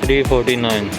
349،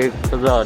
1000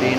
3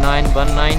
919